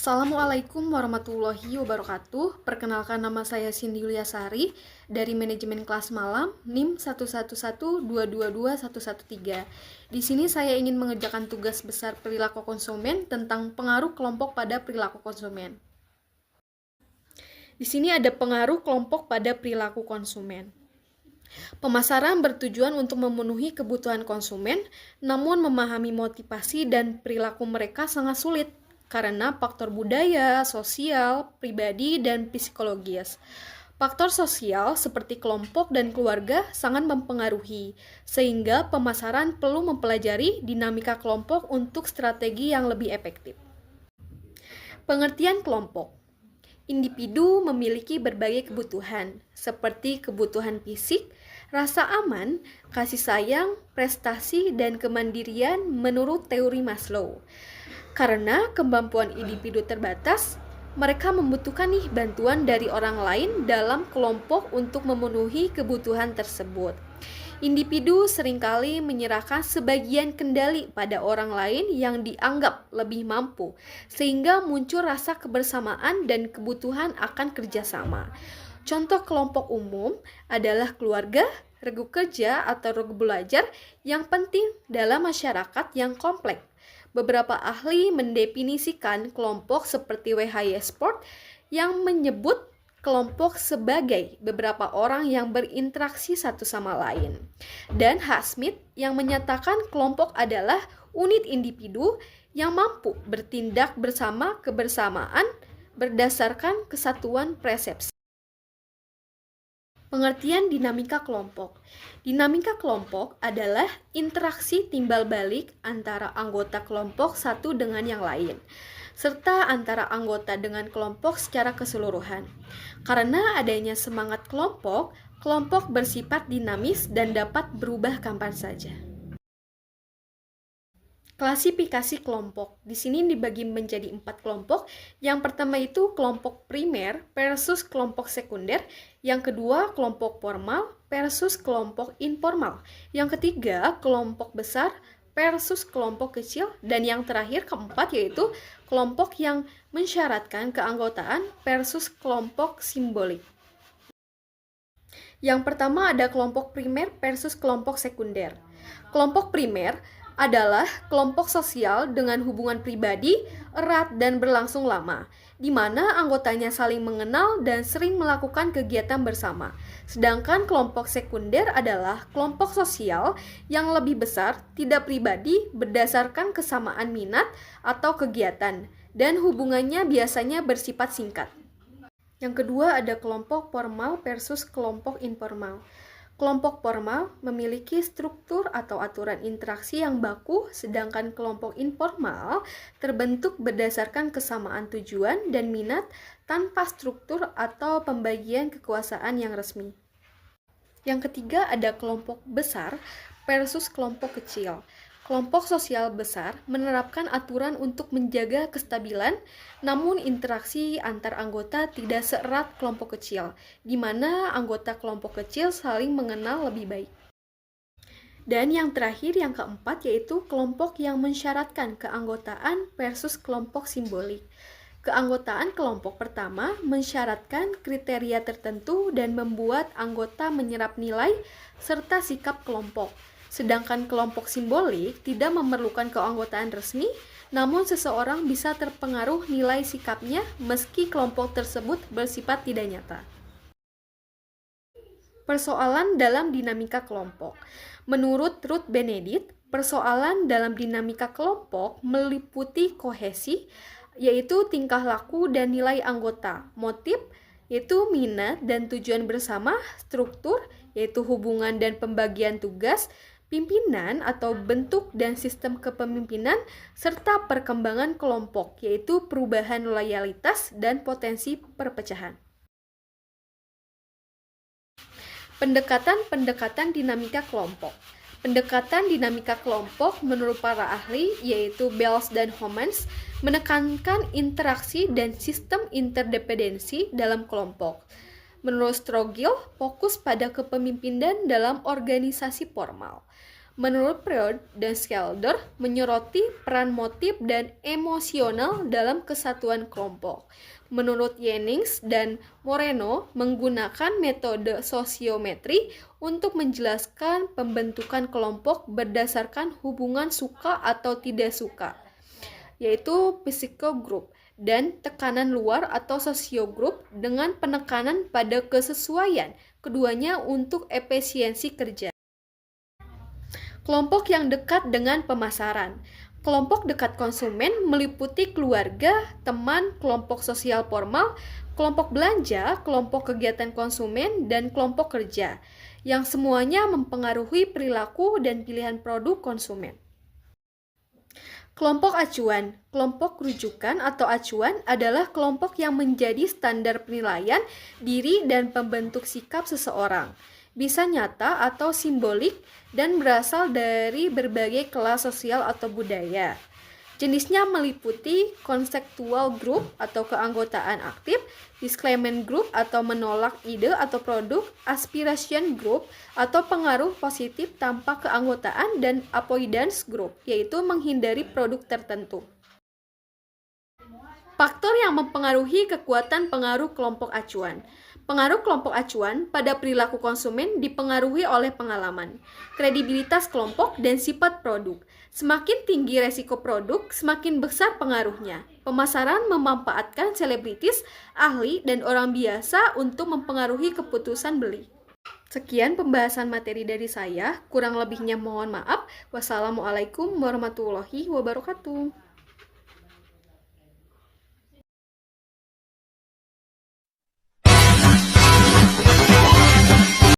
Assalamualaikum warahmatullahi wabarakatuh. Perkenalkan, nama saya Cindy Yuliasari dari Manajemen Kelas Malam NIM 111222113. Di sini saya ingin mengerjakan tugas besar perilaku konsumen tentang pengaruh kelompok pada perilaku konsumen. Di sini ada pengaruh kelompok pada perilaku konsumen. Pemasaran bertujuan untuk memenuhi kebutuhan konsumen, namun memahami motivasi dan perilaku mereka sangat sulit karena faktor budaya, sosial, pribadi, dan psikologis. Faktor sosial seperti kelompok dan keluarga sangat mempengaruhi, sehingga pemasaran perlu mempelajari dinamika kelompok untuk strategi yang lebih efektif. Pengertian kelompok. Individu memiliki berbagai kebutuhan, seperti kebutuhan fisik, rasa aman, kasih sayang, prestasi, dan kemandirian menurut teori Maslow. Karena kemampuan individu terbatas, mereka membutuhkan bantuan dari orang lain dalam kelompok untuk memenuhi kebutuhan tersebut. Individu seringkali menyerahkan sebagian kendali pada orang lain yang dianggap lebih mampu, sehingga muncul rasa kebersamaan dan kebutuhan akan kerjasama. Contoh kelompok umum adalah keluarga, regu kerja atau regu belajar yang penting dalam masyarakat yang kompleks. Beberapa ahli mendefinisikan kelompok seperti W.H.Y. Sport yang menyebut kelompok sebagai beberapa orang yang berinteraksi satu sama lain. Dan H. Smith yang menyatakan kelompok adalah unit individu yang mampu bertindak bersama kebersamaan berdasarkan kesatuan persepsi. Pengertian dinamika kelompok. Dinamika kelompok adalah interaksi timbal balik antara anggota kelompok satu dengan yang lain, serta antara anggota dengan kelompok secara keseluruhan. Karena adanya semangat kelompok, kelompok bersifat dinamis dan dapat berubah kapan saja. Klasifikasi kelompok. Di sini dibagi menjadi 4 kelompok. Yang pertama itu kelompok primer versus kelompok sekunder. Yang kedua kelompok formal versus kelompok informal. Yang ketiga kelompok besar versus kelompok kecil. Dan yang terakhir keempat yaitu kelompok yang mensyaratkan keanggotaan versus kelompok simbolik. Yang pertama ada kelompok primer versus kelompok sekunder. Kelompok primer adalah kelompok sosial dengan hubungan pribadi erat dan berlangsung lama, di mana anggotanya saling mengenal dan sering melakukan kegiatan bersama. Sedangkan kelompok sekunder adalah kelompok sosial yang lebih besar, tidak pribadi, berdasarkan kesamaan minat atau kegiatan, dan hubungannya biasanya bersifat singkat. Yang kedua ada kelompok formal versus kelompok informal. Kelompok formal memiliki struktur atau aturan interaksi yang baku, sedangkan kelompok informal terbentuk berdasarkan kesamaan tujuan dan minat tanpa struktur atau pembagian kekuasaan yang resmi. Yang ketiga ada kelompok besar versus kelompok kecil. Kelompok sosial besar menerapkan aturan untuk menjaga kestabilan, namun interaksi antar anggota tidak seerat kelompok kecil, di mana anggota kelompok kecil saling mengenal lebih baik. Dan yang terakhir, yang keempat, yaitu kelompok yang mensyaratkan keanggotaan versus kelompok simbolik. Keanggotaan kelompok pertama mensyaratkan kriteria tertentu dan membuat anggota menyerap nilai serta sikap kelompok. Sedangkan kelompok simbolik tidak memerlukan keanggotaan resmi, namun seseorang bisa terpengaruh nilai sikapnya meski kelompok tersebut bersifat tidak nyata. Persoalan dalam dinamika kelompok. Menurut Ruth Benedict, persoalan dalam dinamika kelompok meliputi kohesi, yaitu tingkah laku dan nilai anggota, motif, yaitu minat dan tujuan bersama, struktur, yaitu hubungan dan pembagian tugas, pimpinan atau bentuk dan sistem kepemimpinan, serta perkembangan kelompok, yaitu perubahan loyalitas dan potensi perpecahan. Pendekatan dinamika kelompok. Pendekatan dinamika kelompok menurut para ahli, yaitu Bells dan Homans, menekankan interaksi dan sistem interdependensi dalam kelompok. Menurut Strogil, fokus pada kepemimpinan dalam organisasi formal. Menurut Freud dan Schelder, menyoroti peran motif dan emosional dalam kesatuan kelompok. Menurut Jennings dan Moreno, menggunakan metode sosiometri untuk menjelaskan pembentukan kelompok berdasarkan hubungan suka atau tidak suka, yaitu psikogroup, dan tekanan luar atau sosiogroup dengan penekanan pada kesesuaian keduanya untuk efisiensi kerja. Kelompok yang dekat dengan pemasaran. Kelompok dekat konsumen meliputi keluarga, teman, kelompok sosial formal, kelompok belanja, kelompok kegiatan konsumen, dan kelompok kerja, yang semuanya mempengaruhi perilaku dan pilihan produk konsumen. Kelompok acuan. Kelompok rujukan atau acuan adalah kelompok yang menjadi standar penilaian diri dan pembentuk sikap seseorang. Bisa nyata atau simbolik dan berasal dari berbagai kelas sosial atau budaya. Jenisnya meliputi konseptual group atau keanggotaan aktif, disclaimant group atau menolak ide atau produk, aspiration group atau pengaruh positif tanpa keanggotaan, dan avoidance group, yaitu menghindari produk tertentu. Faktor yang mempengaruhi kekuatan pengaruh kelompok acuan. Pengaruh kelompok acuan pada perilaku konsumen dipengaruhi oleh pengalaman, kredibilitas kelompok, dan sifat produk. Semakin tinggi resiko produk, semakin besar pengaruhnya. Pemasaran memanfaatkan selebritis, ahli, dan orang biasa untuk mempengaruhi keputusan beli. Sekian pembahasan materi dari saya, kurang lebihnya mohon maaf. Wassalamualaikum warahmatullahi wabarakatuh.